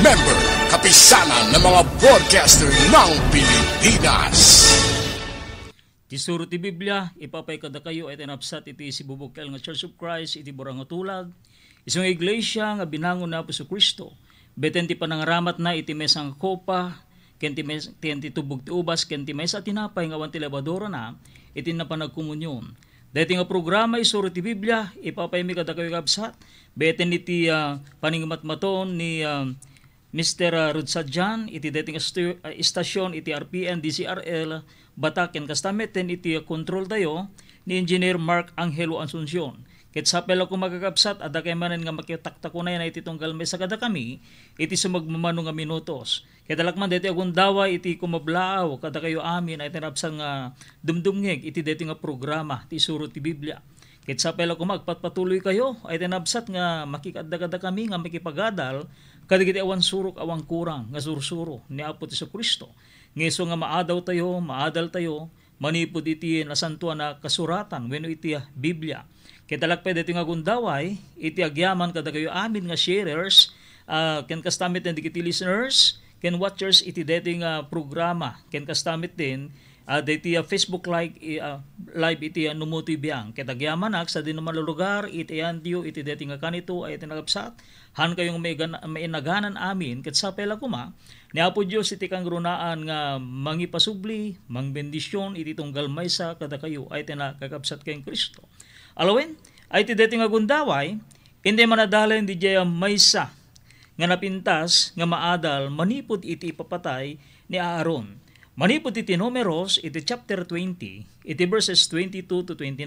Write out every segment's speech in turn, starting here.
Member, kapisanan ng mga broadcaster ng Pilipinas. Tisuro ti Biblia, ipapay kada kayo ay tinapsat iti si Bubukal nga Church of Christ, iti Borang Tulag, isang iglesia nga binangon na po sa Kristo. Beten ti panangaramat na iti mesang kopa, ken ti tubog ti ubas, ken ti mesa tinapay nga awan ti labadora na, iti na panagkomunyon. Dahil nga programa isuro ti Biblia, ipapay mi kada kayo kabsat, beten iti paningmatmaton ni Mr. Rudsadjan, iti dating istasyon, iti RPN, DCRL, Bataken, kastameten iti control tayo, ni Engineer Mark Angelo Asuncion. Ket sapel ako magagabsat, ada kay manen nga makitakta ko na yan, iti tunggal may sagada kami, iti sumagmamano nga minutos. Ket alakman deti agundawa, iti kumablaaw, kada kayo amin, ay tinapsang dumdumngeg, iti deti nga programa, iti suro ti Biblia. Ket sapel ako magpatpatuloy kayo, ay tinapsat nga makikadagada kami, nga makipagadal, kadigiti awan surok, awan kurang, nga sursuro, ni Apo ti Kristo. Ngeso nga maadal tayo, manipod iti nasantuan na kasuratan, wenno iti Biblia. Kitalakpay dito nga gundaway, iti agyaman kada kayo amin nga sharers, ken kastamit din iti listeners, ken watchers iti dating programa, ken kastamit din, diti Facebook live iti numuti biyang. Kitagyaman sa din naman lugar, iti andiyo, iti dating nga kanito, ay tinagapsat, han kayong may naganan amin, ket sapela kuma, ni Apo Diyos iti kang runaan nga mangipasubli, mangbendisyon, iti tunggal maysa, kada kayo ay tinakakapsat kayong Kristo. Alawin, ay iti dating nga gundaway, hindi manadala hindi jaya maysa, nga napintas, nga maadal, manipod iti ipapatay ni Aaron. Manipod iti Numeros, iti chapter 20, iti verses 22 to 29.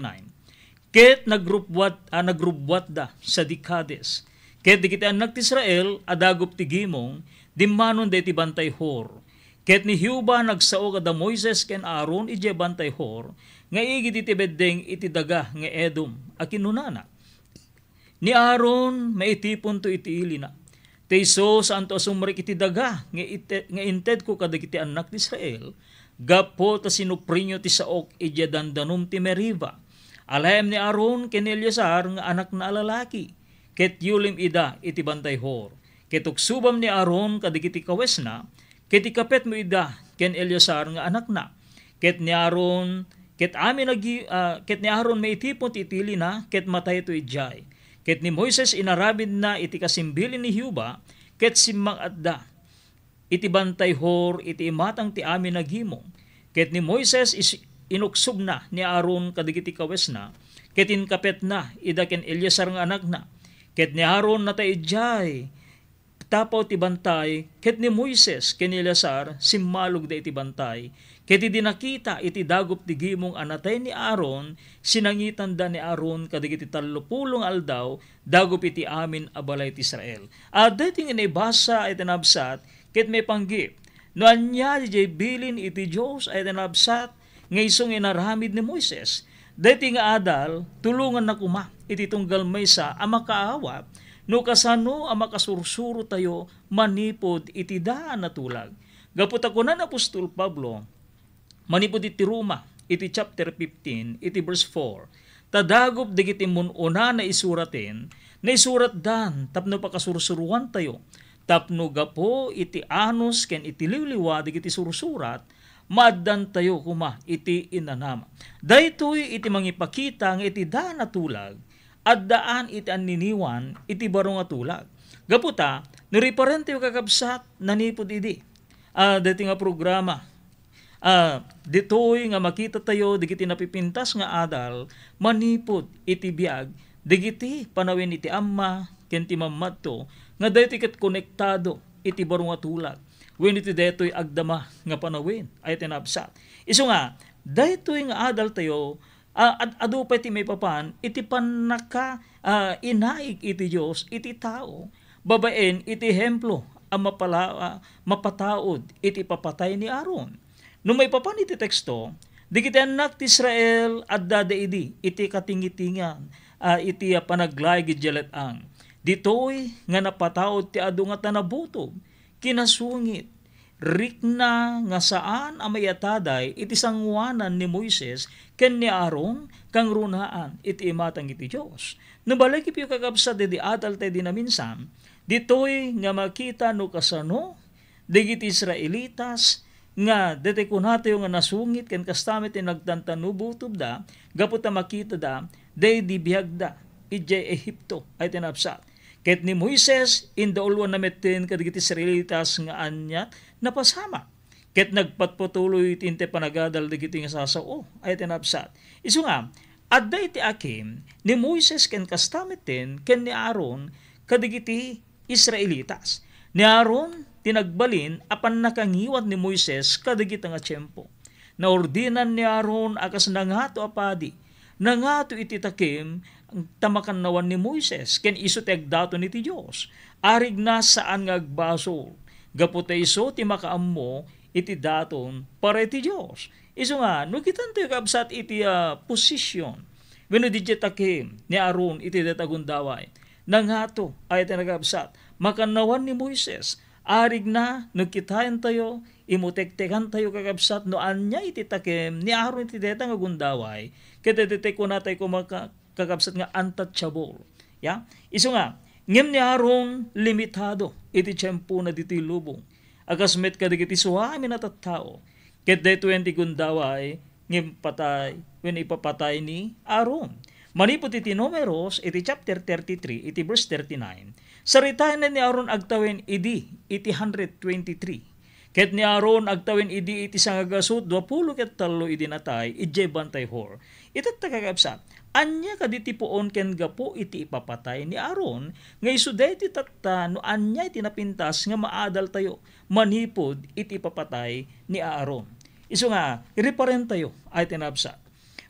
Ket nagrubwat da sa dikades. Ket di kita anak ti Israel, adagop ti gimong, dimmanon da iti bantay hor. Ket ni Hiuba nagsao kada Moises ken Aaron iti bantay hor, nga igid iti beddeng iti daga nga Edom, akinunana. Ni Aaron maitipon to iti ilina. Tayso sa anto asumrik iti daga, nga inted ko kadagiti anak ti Israel, gapo ta sinuprinyo ti saok iti dandanum ti Meriba. Alayem ni Aaron ken Eleazar nga anak na alalaki, ket yulim ida iti bantay hor. Ket uksubam ni Aaron kadagiti kawesna, ket ikapet mo ida ken Eleazar nga anak na. Ket ni Aaron maitipon ti itili na, ket matay to ijay. Ket ni Moises inarabid na iti kasimbilin ni Hiuba, ket simmang adda. Iti bantay hor, iti imatang ti amin nagimong. Ket ni Moises inuksub na ni Aaron kadagiti kawesna, ket inkapet na ida ken Eleazar nga anak na. Ket ni Aaron natay ijay, tapaw ti bantay, ket ni Moises ken Eleazar simmalog da iti bantay. Ket di nakita iti dagop ti gimong anatay ni Aaron, sinangitan da ni Aaron kadagiti 30 aldaw, dagop iti amin abalay ti Israel. Dating inibasa ay tinabsat, ket may panggip, no anya di bilin iti Diyos ay tinabsat, ngaysong inaramid ni Moises. Dating nga adal, tulungan na kuma, iti tunggal maysa, ang makaawat, no kasano ang makasursuro tayo, manipod iti daan na tulag. Gapot ako na Apostol Pablo, manipod iti Roma, iti chapter 15, iti verse 4. Tadagop digiti mununa na isuratin, na isurat dan, tapno pakasursuruan tayo, tapno gapo iti anos ken iti liwliwa digiti sursurat, maaddan tayo kuma iti inanama. Daytoy iti mangipakita nga iti daan na tulag, at daan iti aniniwan iti baro nga tulag. Gaputa, niriparente yung kakabsat, nanipod idi. Dati nga programa, ditoy nga makita tayo digiti napipintas nga adal, manipod iti biag, digiti panawin iti amma ken ti mammadto nga daytoy ket konektado iti baro nga tulag. Wen iti daytoy agdama nga panawin ay tinabsat. Isu nga daytoy nga adal tayo, adu pa iti may papan iti panaka inaig iti Dios iti tao, babaen iti hemplo ang mapataod iti papatay ni Aaron. No may papan iti teksto, digiti anak ti Israel adda daidi iti katingitingan, iti panaglay gidyalet ang. Ditoy nga napataod ti adu nga tanabutog, kinasungit, rikna nga saan amayataday iti sangwanan ni Moises ken ni Aaron kang runaan iti imatang iti Dios. Nabalay kipi kakabsa dedi adal tayo dinaminsan, Ditoy nga makita no kasano, digiti Israelitas, nga dete kunatayo nga nasungit ken kastamit nagtantanubutob da, gapot ta makita da, day di biyagda, ijay Ehipto ay tinapsat. Ket ni Moises, indaulwan na metin kadigiti Israelitas nga anyat, napasama. Ket nagpatpatuloy tinte panagadal digiti nga sasao, ay tinapsat. Isu nga, adday ti akim, ni Moises ken kastamitin, ken ni Aaron, kadigiti Israelitas. Ni Aaron, tinagbalin, apan nakangiwat ni Moises, kadigiti nga tiyempo. Naordinan ni Aaron, akas nangato apadi, nangato iti takim, ang tamakan nawan ni Moises, ken iso ti agdato ni ti Diyos. Arig na saan nga agbasol, gaputa iso ti makaammo, iti daton para iti Diyos. Iso nga, no kitan tayo kabsat iti posisyon, weno di takim ni Aaron iti datagundaway, nangato ay tinagabsat, makanawan ni Moises, arig na, nagkitayan tayo, imutektekan tayo kakabsat, no anya iti takim ni Aaron iti datagundaway, kaya deteko na tayo kakabsat nga untouchable. Ya? Iso nga, ngem ni Aaron limitado iti tiyempo na dito'y lubong. Agasmet kadigiti suhami na tattao. Ket day 20 gundaway ngem patay when ipapatay ni Aaron. Manipot iti Numeros iti chapter 33 iti verse 39. Saritayan na ni Aaron agtawin idi iti 123. Ket ni Aaron agtawin idi iti sangagasut 20 ket talo idi natay ijay bantay hor. Ito't takakabsat. Anya kaditi poon ken gapo iti ipapatay ni Aaron nga isuday ti tatta no anya iti napintas nga maadal tayo manipod iti ipapatay ni Aaron. Isu nga ireparen tayo ay tinabsa.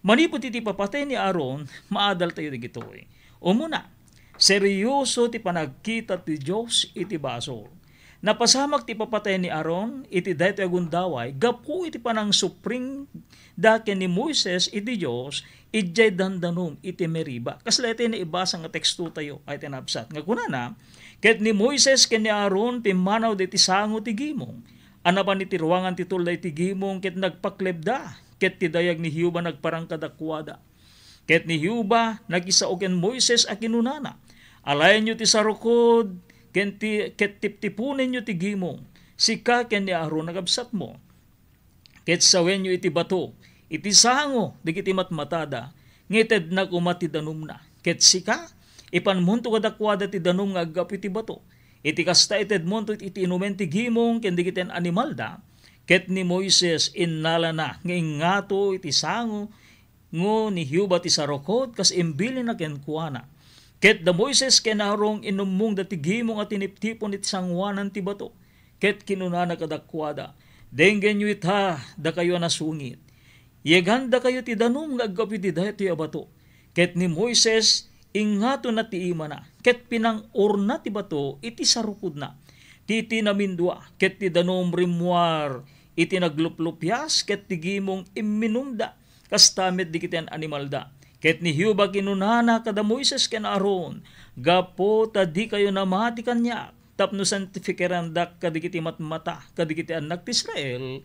Manipod iti ipapatay ni Aaron maadal tayo digitoy. Umuna, seryoso ti panagkita ti Dios iti basol. Napasamak ti papatay ni Aaron iti daytoy agundaway gapu iti panang supring daken ni Moises iti Dios ijay dandanom iti Meriba. Kasla iti naibasa nga teksto tayo ay tinabsat. Nga kunana, ket ni Moises ken ni Aaron pimanaw diti sango ti gimong. Anapan iti ruangan ti tulday ti gimong ket nagpaklebda ket ti dayag ni Hiuba nagparangkadakwada. Ket ni Hiuba nagisao ken Moises a kinunana. Alayan nyo ti sarukod ket tiptipunen nyo ti gimong. Sika ken ni Aaron nagabsat mo. Ket sawen nyo iti bato. Iti sango, digiti matmatada, ngited na kumati danum na. Ket sika, ipanmunto kadakwada ti danum nga agap iti bato. Iti kasta ited monto iti inumen ti gimong, ken digiten animal da. Ket ni Moises innala na, nga ingato iti sango, ngo ni Hiuba ti sarokod, kas imbilin na ken kuana. Ket da Moises ken Aaron inumong dati gimong at tiniptipon iti sangwanan ti bato. Ket kinunana kadakwada, denggen nyo ita, da kayo nasungit. Yeganda kayo ti danum nga aggapi ti dayto ti abato. Ket ni Moises ingato na ti ima na. Ket pinang-orna ti bato iti sarukod na. Ti tinamindua ket ti danum rimwar iti nagluplupyas ket ti gimong imminumda kastamet di kiten animal da. Ket ni Hiuba kinunana kada Moises ken Aaron gapo ta di kayo namati kanya tapno santifikeran dak kadigiti matmata kadigiti anak ti Israel.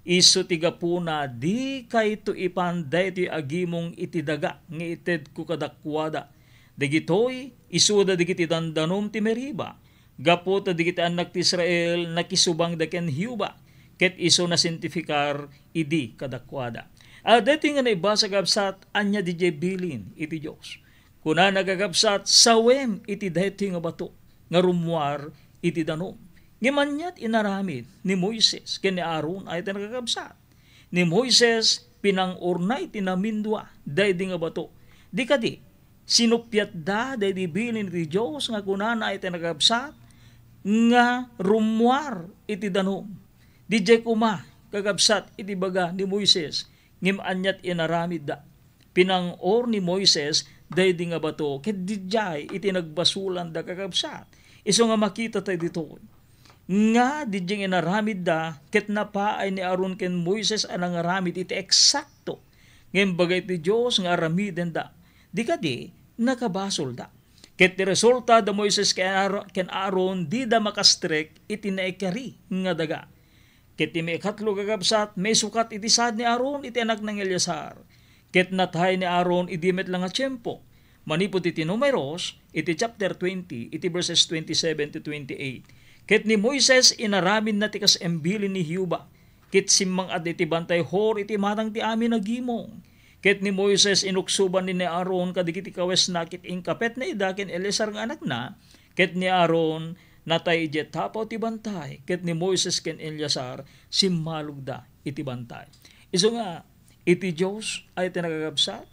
Isu tiga puna di kayto ipanday ti agimong iti daga nga ited ku kadakwada. Dagitoy isuda digiti dandanom ti Meriba. Gapo ta digiti anak ti Israel nakisubang daken Hiuba ket isu na sintifikar idi kadakwada. Dati nga naibasa gabsat anya di bilin iti Dios. Kuna nagagabsat sawem iti dati nga bato nga rumwar iti danom. Ngimanyat inaramid ni Moises ken ni Aaron ay tinagagabsat. Ni Moises pinang-urnay tinamindwa daydi nga bato. Di kadi sinupyat da daydi bilin iti Dios nga kunana ay tinagagabsat nga rumwar iti danom. Di jay kuma kagabsat iti baga ni Moises ngimanyat inaramid da. Pinang-or ni Moises daydi nga bato ket di jay iti nagbasulan da kagabsat. Isu nga makita tayo dito. Nga di jeng inaramid da ket napaay ni Aaron ken Moises anang aramid iti eksakto ngem bagay ti Dios nga aramiden da di kadi nakabasol da ket ti resulta da Moises ken Aaron di da makastrek iti naikari nga daga ket ti maikatlo kagabsat may sukat iti sad ni Aaron iti anak ng Eleazar ket natay ni Aaron iti met lang a tiyempo manipod iti Numeros iti chapter 20, iti verses 27 to 28. Ket ni Moises inaramin na ti kas embilin ni Hiuba, ket simmang ad iti bantay hor iti matang ti amin nagimong. Ket ni Moises inuksuban ni Aaron kadigiti kawes na kit ingkapet na idakin Eleazar nga anak na, ket ni Aaron natay jet tapaw ti bantay, ket ni Moises ken Eleazar simmalugda iti bantay. Iso nga, iti Diyos ay tinagagabsat,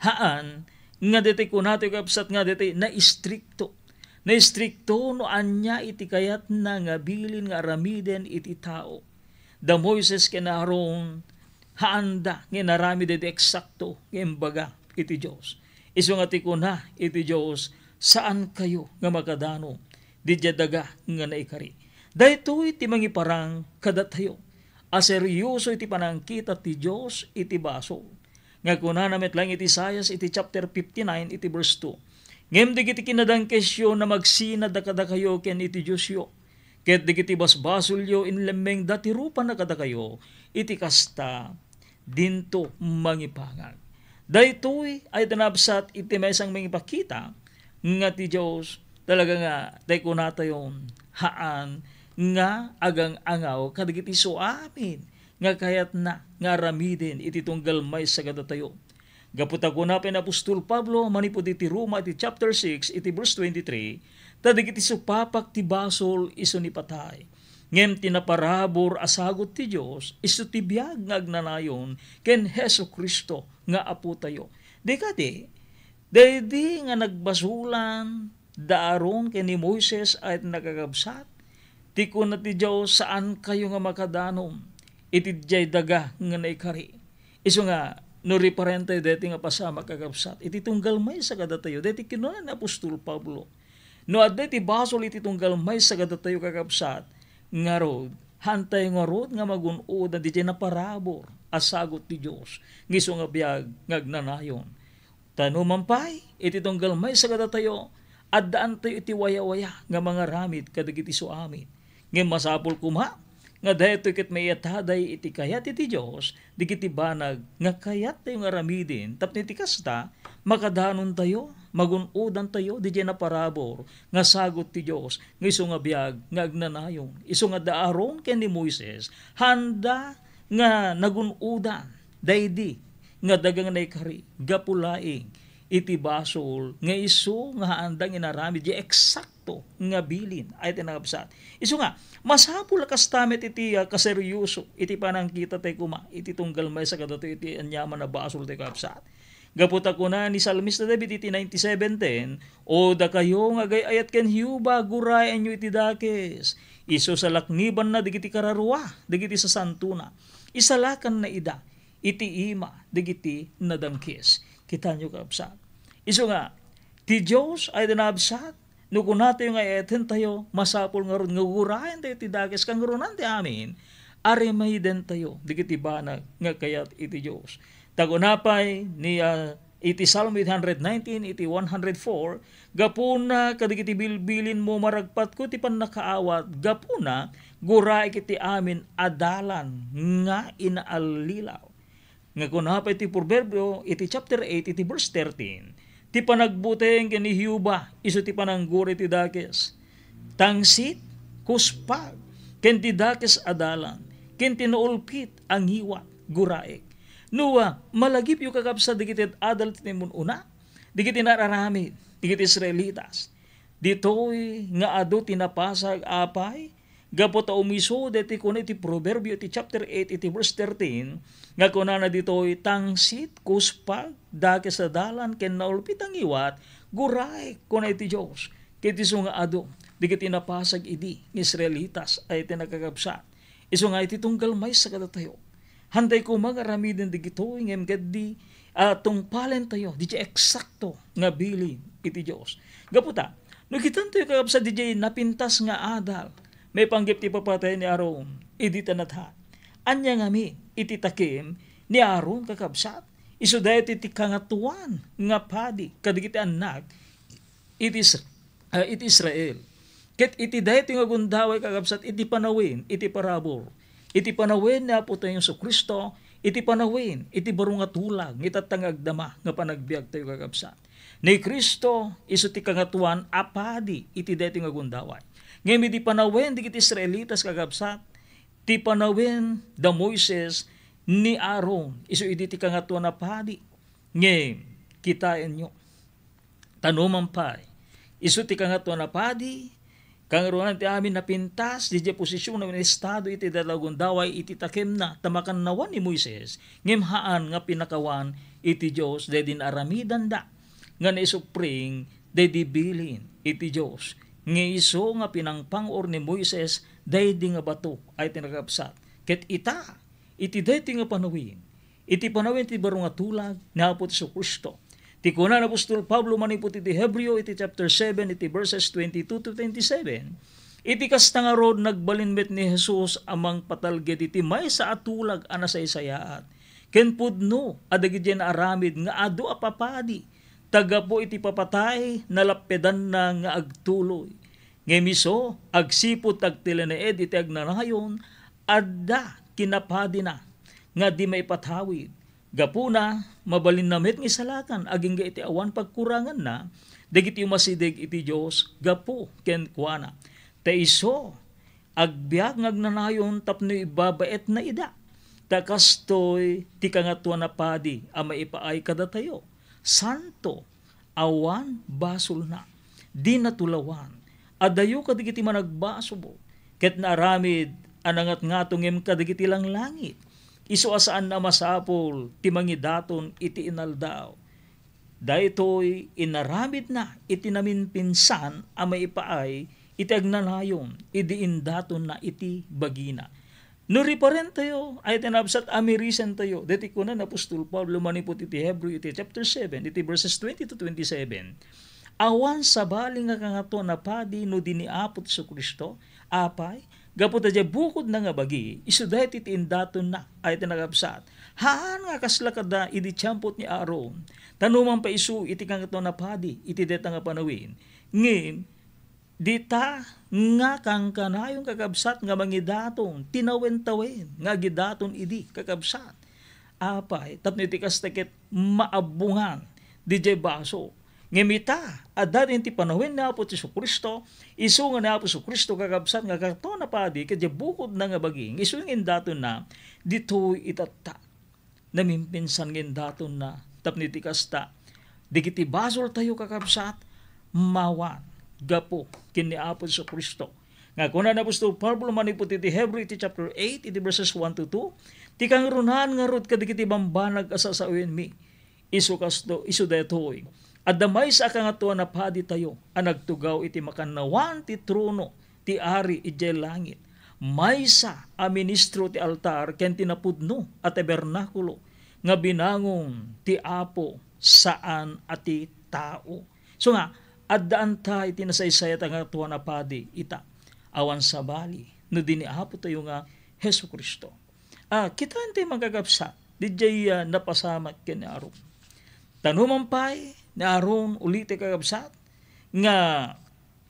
haan, nga deti kunato kapsat nga deti na istrikto no anya iti kayat na nga bilin nga aramiden iti tao. Da Moises ken Aaron haanda nga narami deti eksakto nga imbaga iti Diyos. Iso nga ti kuna iti Diyos, saan kayo nga makadano di daga nga naikari. Daytoy ti mangiparang kadatayo. Aseryoso iti panangkita ti Diyos iti basol. Nga kuna namet lang iti Isaias iti chapter 59 iti verse 2. Ngem digiti kinadang kesyo na magsinad da kada kayo ken iti Diyos yo. Ket digiti basbasol yo inlemmeng dati rupa na kada kayo iti kasta dinto mangipangag. Daytoy ay tanabsat iti maysang mangipakita nga ti Diyos talaga nga day kunata yon haan nga agang angaw kadagiti so amin nga kayat na nga ramidin iti tunggal may sagada tayo. Gaputa ko na Apostol Pablo manipod iti Roma iti chapter 6 iti verse 23, tadigiti supapak ti basol iso ni patay. Ngem tinaparabor asagot ti Dios iso ti biag nga agnanayon ken Hesu Kristo nga apo tayo. Dekade daydi nga nagbasulan daaron ken ni Moises ay nagagabsat ti kuna ti Dios saan kayo nga makadanom iti jay daga nga naikari. Iso nga no reparente deti nga pasama kagabsat iti tunggal may sagada tayo deti kinunan ni Apostol Pablo. No adda ti basol iti tunggal may sagada tayo kagabsat nga rod hantay nga rod nga magun-od na di na parabor asagot ti Dios ngiso nga biag ngagnanayon. Tanumampay iti tunggal may sagada tayo addaan tayo iti waya-waya nga mga ramid kadagiti so amin. Ngem masapol kuma nga daytoy ket mayataday iti kayat iti Dios digiti banag nga kayat tayo nga ramidin tapno iti kasta makadanon tayo magun-udan tayo di na parabor nga sagot ti Dios nga isu nga biag nga agnanayon. Isu nga daaron ken ni Moises handa nga nagun-udan daydi nga dagang naikari gapulaing iti basol nga isu nga handang inaramid di eksakto nga bilin ay tinagabsat. Isu nga masapul kastamet iti kaseryoso iti panangkita tayo kuma iti tunggal may sagada tayo iti anyaman na basol tayo kapsat. Gaputa ko na ni Salmista David iti 97:10, o da kayo nga gayayat ken Hiuba gurayan nyo iti dakes. Isu sa lakniban na digiti kararwa digiti sa santuna. Isalakan na ida iti ima digiti nadangkes. Kita nyo kapsat. Isu nga ti Diyos ay dinabsat no kunata yung ayaten tayo masapol nga ron nga gurayan tayo ti dakes kang runan ti amin arimay den tayo digiti banag nga kayat iti Diyos. Tagunapay ni iti Psalm 119 iti 104 gapuna kadigiti bilbilin mo maragpat ko ti pannakaawat gapuna guray kiti amin adalan nga inaalilaw. Nga kunapay iti Proverbio iti chapter 8 iti verse 13 ti panagbuteng ken ni Hiuba isu ti panangguri ti dakes tangsit kuspag ken ti dakes adalan ken tinuulpit ang hiwa guraek. Nuwa, malagip yung kakabsa digiti adal tinimun una, digiti nararamid, digiti Israelitas. Dito'y nga ado tinapasag apay, gapota umiso deti kuna iti Proverbio iti chapter 8 iti verse 13, nga kuna na dito'y tangsit, kuspag, dake sa dalan, ken naulpit ang iwat, guray kuna iti Diyos. Kiti so nga ado, digiti napasag idi, Israelitas ay tinakakabsa. Iso nga iti tunggal may sa kadatayo. Handay ko mga ramidin digito ngem gaddi tungpalen tayo di eksakto nga bilin iti Dios. Gaputa, no kitan tayo kakabsa di napintas nga adal, may panggip ti papatay ni Aaron, idi tanatha. Anya nga mi iti takim ni Aaron kakabsat, isu dayto iti kangatuan nga padi kadigiti anak iti Israel. Ket iti dayto nga gundaway kakabsat iti panawin iti parabor. Iti panawin na po tayo sa Kristo, iti panawin, iti barong nga tulag, itatangagdama nga panagbiag tayo kakabsat. Ni Kristo isu ti kangatuan apadi iti deti nga gundaway. Ngayon di panawen di kiti Israelitas kagabsat, ti panawen da Moises ni Aaron isu iti ti kangatuan apadi. Ngayon kitain nyo, tanuman pa, isu ti kangatuan apadi, kangaruan ti amin na pintas, di posisyon ng estado iti dalagundaway iti takem na tamakan nawan ni Moises, ngimhaan nga pinakawan iti Diyos, de din aramidan da, nga naisupring, de di bilin iti Diyos, nga iso nga pinangpangor ni Moises, de di nga bato ay tinagapsat. Ket ita, iti de ti nga panawin, iti panawin ti barong nga tulag, naapot sa Kristo. Ti kunan Apostol Pablo manipot iti Hebreo iti chapter 7 iti verses 22 to 27. Iti kasta nga rod nagbalinbet ni Jesus amang patalged iti may sa atulag ana sa isayaat. Ken pudno adagid yan aramid nga adu apapadi. Taga po iti papatay nalapedan na nga agtuloy. Ngemiso agsipot agtileneed iti agnanayon adda kinapadi na nga di may patawid. Gapuna, mabalin namit ng isalakan, aging iti awan pagkurangan na, dagiti umasidig iti Diyos, gapu, ken kuana. Taiso, agbiag ngagnanayon tapno ibabait na ida. Takastoy, ti kangatuan na padi, ama ipaay kada tayo. Santo, awan, basol na, di natulawan. Adayo kadigiti managbasobo, ket naaramid, anangat ngatongem kadigiti lang langit. Isu asaan na masapol, timangidaton iti inaldaw. Daytoy inaramid na iti namin pinsan amay ipaay iti agnanayon, iti indaton na iti bagina. Nuri pa rin tayo, ay tinabsat amirisen tayo. Dati ko na Apostol Pablo manipot iti Hebreo iti chapter 7, iti verses 20 to 27. Awan sa baling nga kangato na padi no diniapot sa Kristo, apay, gapot na bukod na nga bagi, isuday iti indaton na ay tinagapsat. Haan nga kaslakada iti tiyampot ni Aaron, tanuman pa isu iti kangato na padi, iti deta nga panawin. Ngin, dita nga kang kanayong kakabsat nga mangidaton, tinawen-tawen, nga gidaton idi kakabsat. Apay, tapno iti kastakit maabungan, di jay baso. Ngemita, adat inti panawin na po ti Kristo, isu nga na po Kristo kakabsat nga karto na padi, kadya bukod na nga baging, isu yung indaton na, dito itata, namimpinsan ng indaton na, tapno iti kasta, di kiti basol tayo kakabsat, mawan, gapo, kiniapod sa Kristo. Nga kuna na Apostol Pablo manipot iti Hebreo iti chapter 8, iti verses 1 to 2, ti kang runahan nga rod kadigiti bambanag asasawin mi, isu kasto, isu detoy, at damay sa kangatuan na padi tayo, ang nagtugaw iti makanawan ti trono, ti ari iti langit. May sa a ministro ti altar, ken tinapudno at tabernakulo, nga binangon ti apo saan ati tao. So nga, addaan ta iti nasaysayat ang kangatuan na padi, ita, awan sa bali, no diniapo tayo nga Hesu Kristo. Kita hindi magagapsa, di jay napasamat ken Aaron. Tanumampay, ni Aaron ulit kakabsat, nga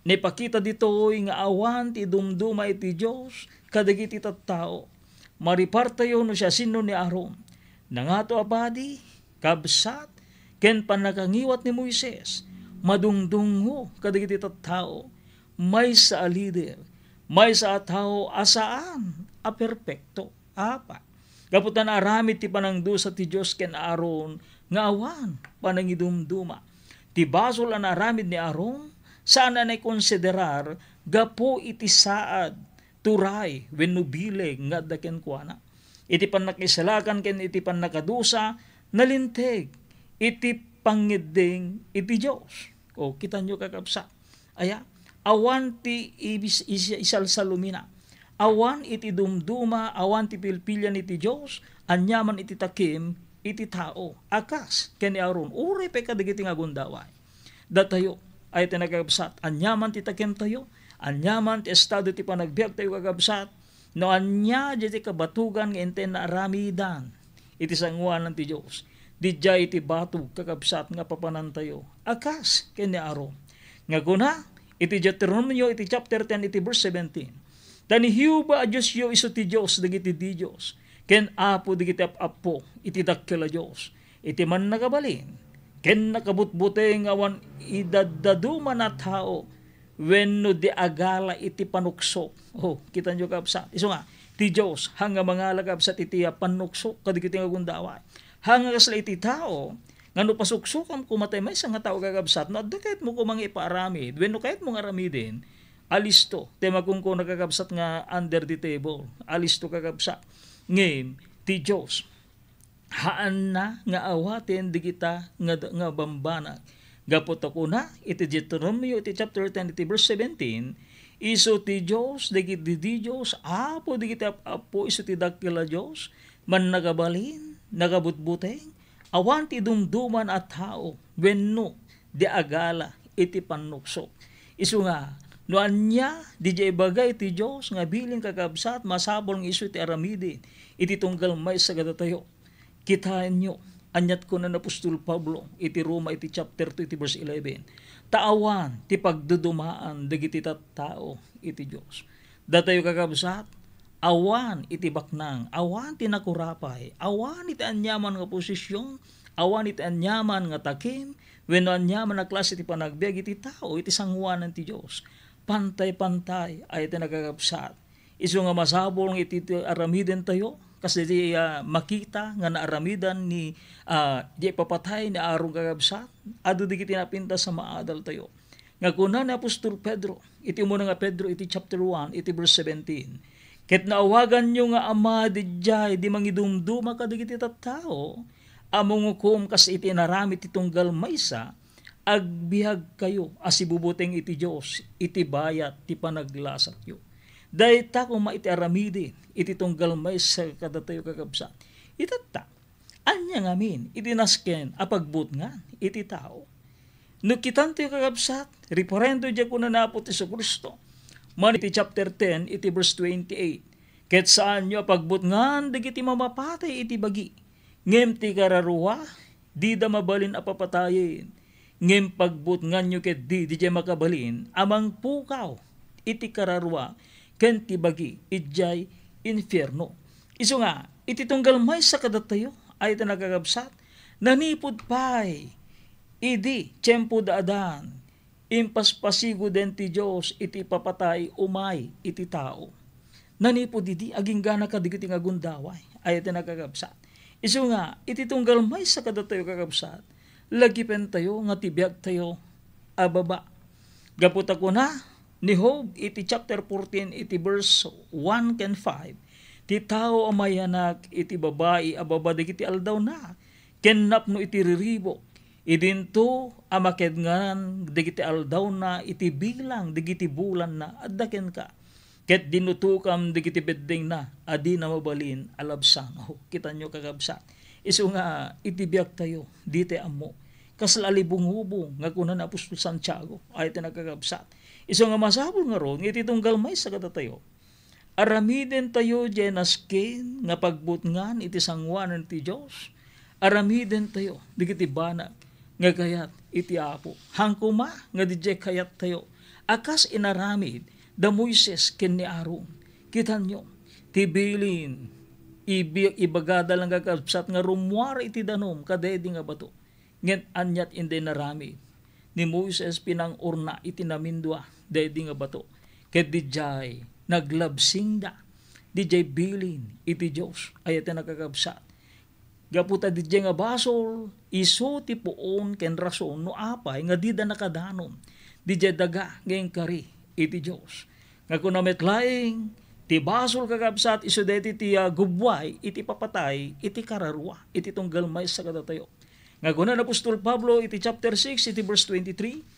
naipakita dito'y nga awan ti dumduma iti Diyos, kadagiti tattao. Maripar tayo no siya sino ni Aaron. Nangato abadi, kabsat, ken panakangiwat ni Moises, madungdungo kadagiti tattao, may sa leader, may sa tao asaan, a perpekto, apa. Kaputan aramid ti panangdusa ti Diyos ken Aaron, nga awan panangidumduma. Ti basol ang aramid ni Aaron, saan na konsiderar gapo iti saad, turay, wenno bileg nga daken kuana. Iti panakisalakan ken iti panakadusa, nalinteg, iti pangiding iti Diyos. O kita nyo kakabsa. Aya, awan ti isalsalumina. Awan iti dumduma, awan ti pilpilyan iti Diyos, anyaman iti takim, iti tao, akas, kani Aaron, uri pe kadigiti nga gundaway. Datayo, ay tinagabsat, anyaman ti takim tayo, anyaman ti estado ti panagbiag tayo kagabsat, no anya ti kabatugan nga enten na aramidan, iti sanguanan ti Diyos, di jay iti batug kakabsat nga papanan tayo, akas, kani Aaron. Nga guna, iti Deuteronomio, iti chapter 10, iti verse 17, tani hiuba a Diyos yo iso ti Diyos, dagiti di Diyos, ken apo digiti apo iti dakkel a Dios iti man nagabalin ken nakabutbuteng awan idadaduma na tao wenno di agala iti panuksok. Oh, kita nyo kabsat. Iso nga, ti Diyos, hanga mga lagabsat iti panuksok, kadigiti nga gundaway. Hanga kasla iti tao, nga no pasuksukam kumatay may isang nga tao kagabsat, no, da kahit mo kumang ipaaramid, wenno kahit mo nga aramidin, alisto, tema kung nagkagabsat nga under the table, alisto kagabsat. Ngayon, ti Diyos, haan na nga awatin di kita nga bambanag. Gapot ako na, iti Deuteronomio, iti chapter 10, iti verse 17, iso ti Diyos, digit di Diyos, apo digit apo, iso ti dakila Diyos, man nagabalin, nagabutbuteng, awan ti dumduman at tao, wenno, di agala, iti panuksok. Iso nga, noan niya, di jay bagay ti Diyos, nga biling kakabsat, masabol ng iso ti aramidin, iti tunggal may sagadatayo. Kitain nyo, anyat ko na Apostol Pablo, iti Roma, iti chapter 2, iti verse 11. Taawan, ti pagdudumaan, dagiti tao, iti Diyos. Datayo kakabsat, awan iti baknang, awan ti nakurapay, awan iti anyaman nga posisyon, awan iti anyaman nga takim, wenno anyaman nga klase iti panagbiag iti tao, iti sangwanan ti Diyos. Pantay-pantay ay iti nagkakabsat. Iso nga masabol iti aramiden tayo, kasi di makita nga naaramidan ni di papatay ni arong kagabsat, adu di kiti napinta sa maadal tayo. Nga kuna ni Apostol Pedro, iti muna nga Pedro, iti chapter 1, iti verse 17, ket naawagan nyo nga ama di jay, di mangidumduma ka di kiti tattao, among hukom kas iti naramit itunggal maysa, agbihag kayo, asibubuteng iti Diyos, iti bayat, ti panaglasat yo. Dahil ta kung maiti aramidin, iti tunggal may sa kadatayo kakabsat. Itata, anya ngamin, iti nasken, apagbut nga, iti tao. Nukitan tayo kakabsat, referendo dya ko na napot Iso Kristo. Man iti chapter 10, iti verse 28. Ket saan nyo apagbut nga, dagiti mamapatay iti bagi. Ngem ti kararuwa, di da mabalin apapatayin. Ngem pagbut nga nyo ket di dya makabalin, amang pukaw, iti kararuwa, ken ti bagi, idjay infierno. Iso nga, iti tunggal may sa kadatayo, ay iti nagagabsat, nanipod pa'y, idi, tiyempo daadan, impaspasigo den ti Diyos, iti papatay, umay, iti tao. Nanipod idi, aging gana kadigiti nga gundaway, ay iti nagagabsat. Iso nga, iti tunggal may sa kadatayo kagabsat, lagipen tayo, nga tibiyag tayo, ababa. Gapot ako na, ni Job, iti chapter 14, iti verse 1 ken 5, ti tao amayanak, iti babae, ababadig iti aldaw na, ken napno iti riribok, idinto amakedngan, digiti aldaw na, iti bilang, digiti bulan na, addaken ka, ket dinutukam, digiti bedding na, adi na mabalin, alabsang, kita nyo kakabsat. Iso nga, itibiyag tayo, dite amo, kaslalibong-hubong, nga kunan Apostol Santiago, ay tinagkakabsat. Iso nga masabol nga ron, iti tunggal may sa kadatayo. Aramiden tayo, jenaskin, nga pagbutngan, iti sangwanan ti Diyos. Aramiden tayo, digiti bana, nga kayat, iti apo. Hangkuma, nga dijay kayat tayo. Akas inaramid, da Moises, ken ni Aaron. Kitan nyo, tibilin, ibagada lang kakabsat, nga rumwara iti danom, kadedi nga bato. Ngen anyat indi naramid. Ni Moises pinang urna iti namindwa, dahil nga bato. Ket dijay, naglabsing da, dijay bilin, iti Diyos, ay iti nakakabsat. Gaputa dijay nga basol, iso ti puon ken rason, no apay, nga di da nakadanom, dijay daga, ngayong kari, iti Diyos. Nga kunametlaing, ti basol kakabsat, iso deti ti gubway, iti papatay, iti kararwa, iti tunggal may sa kadatayo. Nga kunan Apostol Pablo, iti chapter 6, iti verse 23,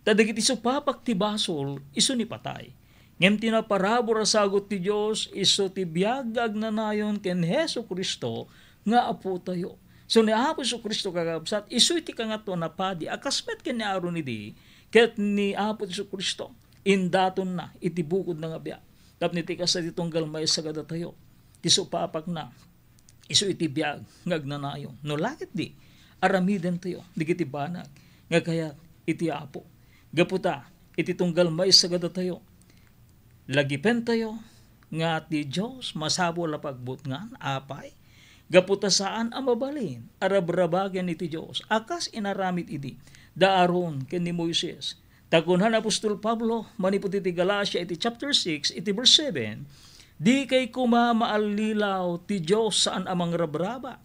tadagiti supapak ti basol, iso ni patay. Ngem tinaparabor sagot ti Diyos, iso ti biyagag na nayon ken Hesu Kristo, nga apo tayo. So ni Apo Hesu Kristo kakabsat, iso iti kangato na padi, akasmet ken ni Aaron idi, ket ni Apo Hesu Kristo, indaton na, iti bukod na nga biya. Tapos niti kasa ditunggal may sagada tayo, ti supapak na, iso iti biyag, ngagnanayon. No lakit di, aramiden tayo, digiti banag, nga kaya iti apo. Gaputa, iti tunggal may sagada tayo, lagipen tayo, nga ti Diyos, masabo la pagbutngan, apay, Gaputa saan ang mabalin, arabrabagan iti Diyos, akas inaramid idi, daaron ken ni Moises. Takunhan Apostol Pablo, manipod iti Galatia iti chapter 6, iti verse 7, di kay kuma maalilaw ti Diyos saan amang rabraba.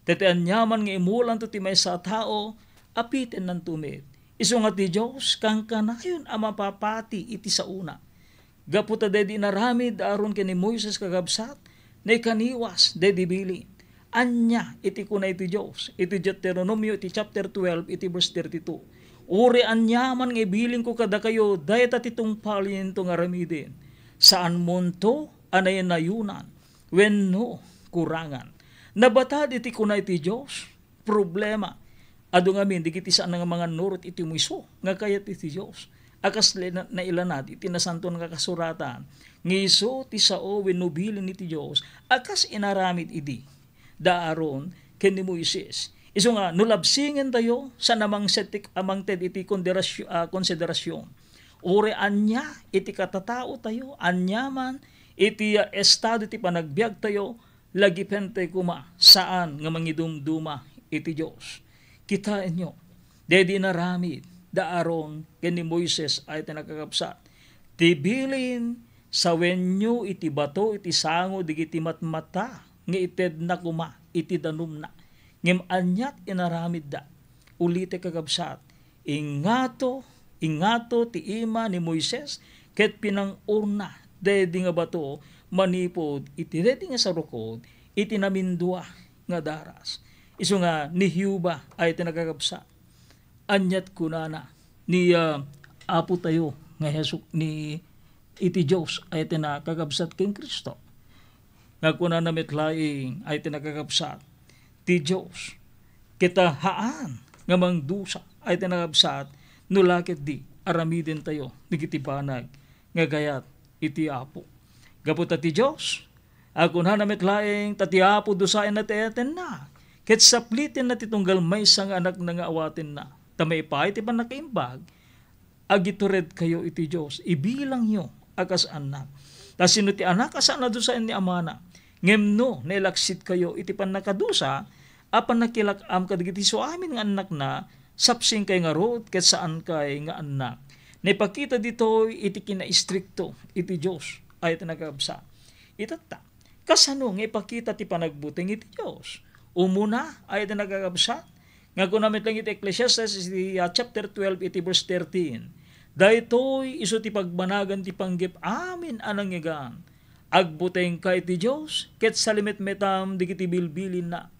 Tetian nyaman nga imulan to ti may sa tao, apiten ng tumit. Iso nga ti Diyos, kang kanayon ang mapapati iti sa una. Gaputa dedi naramid aron ken ni Moises kagabsat, na kaniwas dedi bili. Anya iti kunay iti Diyos, iti Deuteronomio iti chapter 12, iti verse 32. Uri anyaman nga ibiling ko kada kayo, dayta titong palin to nga ramidin. Saan monto, anay nayunan, wenno, kurangan. Nabatad iti kunay iti Diyos, problema. Ado ngamin, di kiti saan nga mga nurot iti muiso, nga kayat iti Diyos. Akas na ilanad, iti nasanto nga kasuratan. Ngiso ti sao wenno bilin iti Diyos, akas inaramid idi. Daaron ken ni Moises. Iso nga nulabsingen tayo sa namang setik amang ted iti konsiderasyon. Uri anya iti katatao tayo, anyaman iti estado iti panagbiag tayo, lagi pente kuma saan nga mangidumduma iti Dios. Kitain nyo, dedi naramid daaron ken ni Moises ay tinakakapsat. Tibilin sa wenyo iti bato iti sango digiti matmata nga ited na kuma iti danum na. Ngem anyat inaramid da. Ulite kagabsat. Ingato ti ima ni Moises ket pinang urna dedi nga bato manipod iti dedi nga sarukod iti namindua nga daras. Isu nga ni Hiuba ay tinagagabsat. Anyat kunana ni apo tayo nga Hesus ni iti Dios ay tinakagabsat ken Kristo. Nga kuna namit laing ay tinagagabsat ti Diyos. Kita haan nga mangdusa ay tinagagabsat nulakit di aramidin tayo nigitibanag nga gayat iti apo. Gaputa ti Diyos, akuna namit laing tati apo dusain na tiyaten na. Ket saplitin na titunggal may sang anak na nga awatin na. Tamay pa iti pa nakaimbag, agitured kayo iti Diyos, ibilang nyo akas anak. Tas sino ti anak asan na dusain ni amana. Ngemno nailaksit kayo iti pan nakadusa apan nakilakam kadigiti so amin nga anak na sapsing kay nga rod ket saan kay nga anak. Naipakita dito iti kinaistrikto iti Dios ay tinagabsa. Itata kasano nga ipakita ti panagbuting iti Dios. Umuna ay tinagabsa nga kunamit lang iti Ecclesiastes iti chapter 12 iti verse 13. Daytoy isu ti pagbanagan ti panggip amin anang ngigan. Agbuteng kay ti Diyos, ket salimit metam digiti bilbilin na.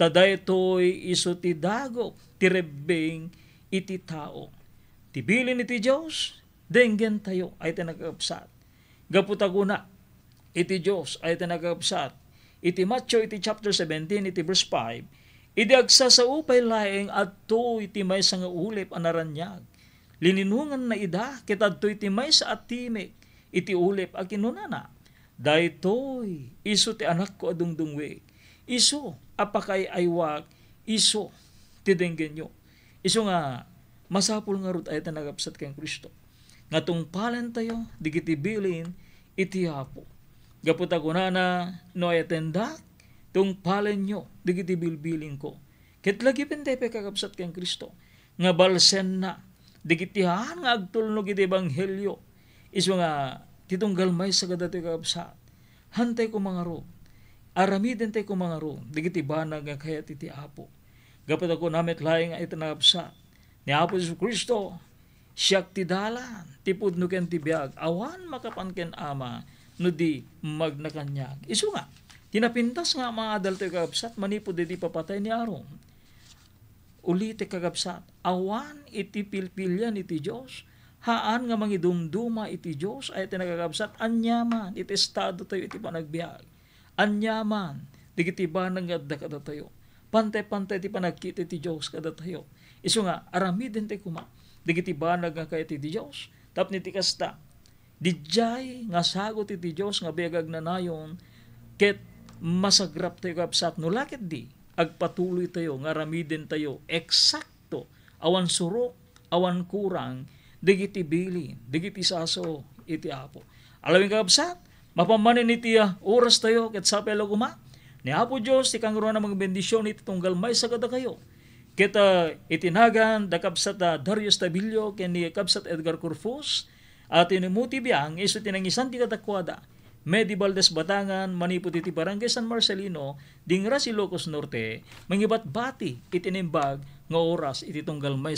Taday to'y iso ti dago, ti rebbeng iti tao. Ti bilin iti Diyos, denggen tayo ay tinagapsat. Gaputaguna, iti Diyos ay tinagapsat. Iti Matthew iti chapter 17, iti verse 5, iti agsasaupay laeng adto iti may nga ulip anaranyag. Lininungan na ida, ket adto iti may sa atimik, iti ulip akinunana. Daytoy iso ti anak ko adungdungwek. Iso apakay aywag, iso ti denggenyo. Iso nga masapul nga rod ay tanagapsat kang Kristo. Nga tungpalan tayo digiti bilin iti apo. Gaputa kunana no ay atendak tungpalan nyo digiti bilbilin ko. Ket lagi pentepe kakapsat kang Kristo. Nga balsen na digiti haan nga agtulnog iti ebanghelyo. Iso nga titunggal may sa kadati kakabsat. Hantay ko mga ro. Aramiden tay ko mga ro. Digiti banag nga kayat iti apo. Gapat ako namit laing ay tanakabsat. Ni Apo Jesu Kristo, siyak ti dalan, tipud no ken ti biag, awan makapanken ama, no di magnakanyag. Isu nga, tinapintas nga mga adalto kakabsat, manipod iti papatay ni Aron. Ulite kakabsat, awan iti pilpilyan iti Diyos, haan nga mangidumduma iti Diyos ay tinagagabsat anyaman iti estado tayo iti panagbiag. Anyaman digiti banag adda kada tayo. Pantay-pantay iti panagkita iti Diyos kada tayo. Isu nga aramiden tayo kuma digiti banag nga kay iti Diyos. Tapno iti kasta dijay nga sagot iti Diyos nga biagag na nayon ket masagrap tayo kapsat no lakit di agpatuloy tayo nga aramiden tayo eksakto awan surok awan kurang digiti bilin, digiti saso, iti apo. Alawin kakabsat, mapamanin iti oras tayo, ket sapelo kuma, Ni Apo Diyos, ti kangruan ng mga bendisyon iti tunggal may sagada kayo. Kita itinagan da Kabsat Darius Tabilio ken ni Kabsat Edgar Corfus at inimuti biyang iso tinangisan ti katakwada. Medi Valdez Batangan, manipot iti Barangay San Marcelino, dingra si Ilocos Norte, mangibat bati itinimbag nga oras iti tunggal may